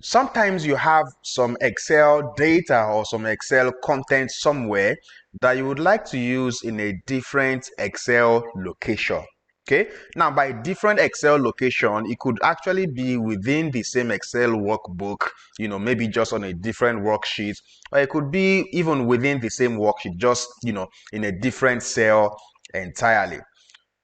Sometimes you have some Excel data or some Excel content somewhere that you would like to use in a different Excel location. Okay, now by different Excel location, it could actually be within the same Excel workbook, maybe just on a different worksheet, or it could be even within the same worksheet, just, in a different cell entirely.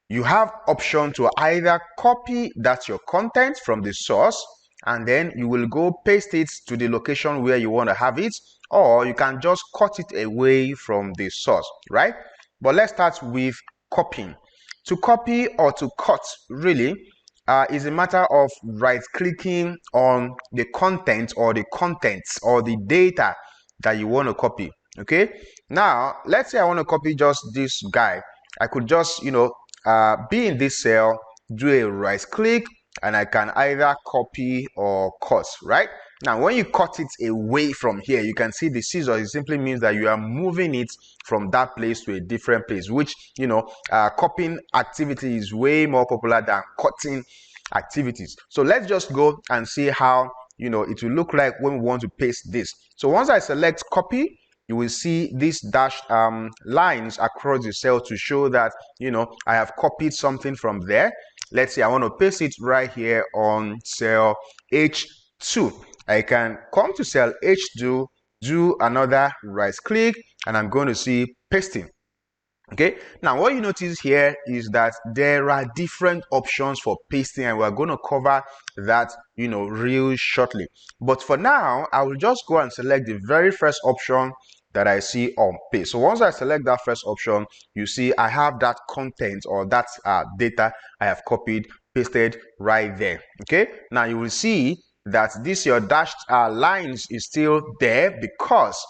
You have option to either copy that your content from the source, and then you will go paste it to the location where you want to have it, or you can just cut it away from the source, right? But let's start with copying. To copy or to cut really is a matter of right-clicking on the content or the contents or the data that you want to copy. Okay, now let's say I want to copy just this guy. I could just be in this cell, do a right click, and I can either copy or cut, right? Now, when you cut it away from here, you can see the scissors. It simply means that you are moving it from that place to a different place, which, copying activity is way more popular than cutting activities. So let's just go and see how, it will look like when we want to paste this. So once I select copy, you will see these dashed lines across the cell to show that, I have copied something from there. Let's say I want to paste it right here on cell H2. I can come to cell H2, do another right click, and I'm going to see pasting. Okay, now what you notice here is that there are different options for pasting, and we're going to cover that real shortly. But for now, I will just go and select the very first option that I see on paste. So once I select that first option, you see I have that content or that data I have copied, pasted right there. Okay, now you will see that this your dashed lines is still there because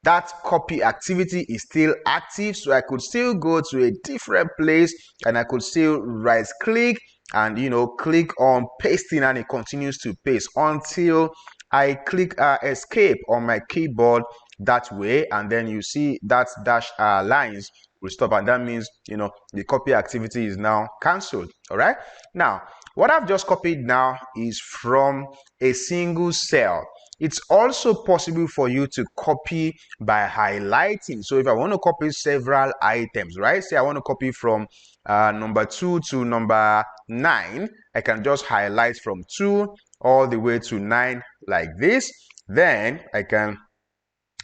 that copy activity is still active. So I could still go to a different place and I could still right click and click on pasting, and it continues to paste until I click escape on my keyboard that way, and then you see that dashed lines will stop, and that means the copy activity is now cancelled. All right, now what I've just copied now is from a single cell. It's also possible for you to copy by highlighting. So if I want to copy several items, right? Say I want to copy from number 2 to number 9, I can just highlight from 2 all the way to 9 like this. Then I can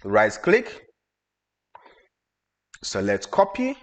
right click, select copy,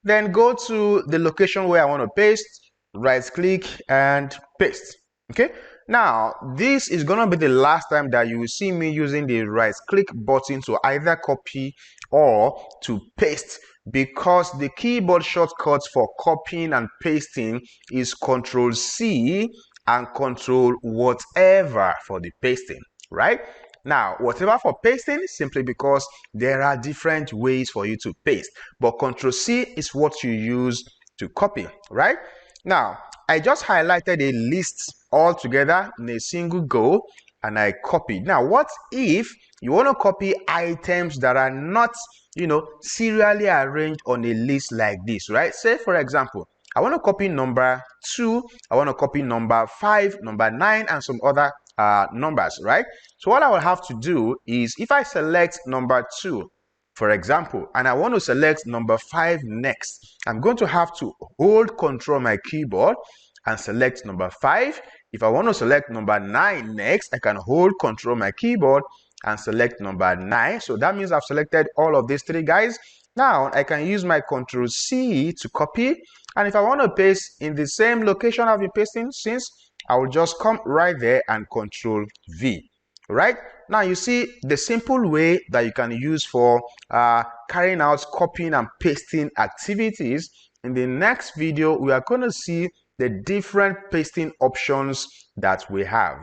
then go to the location where I want to paste, right click and paste. Okay, now this is gonna be the last time that you will see me using the right click button to either copy or to paste, because the keyboard shortcuts for copying and pasting is Ctrl C and Ctrl whatever for the pasting, right? Now, whatever for pasting, simply because there are different ways for you to paste, but Ctrl C is what you use to copy, right? Now, I just highlighted a list all together in a single go, and I copied. Now, what if you want to copy items that are not, serially arranged on a list like this, right? Say, for example, I want to copy number 2, I want to copy number 5, number 9, and some other numbers, right? So what I will have to do is, if I select number 2, for example, and I want to select number 5 next, I'm going to have to hold Control on my keyboard and select number 5. If I want to select number 9 next, I can hold Control on my keyboard and select number 9. So that means I've selected all of these 3 guys. Now I can use my Ctrl C to copy, and if I want to paste in the same location I've been pasting since, I will just come right there and Ctrl V. Right now, you see the simple way that you can use for carrying out copying and pasting activities. In the next video, we are going to see the different pasting options that we have.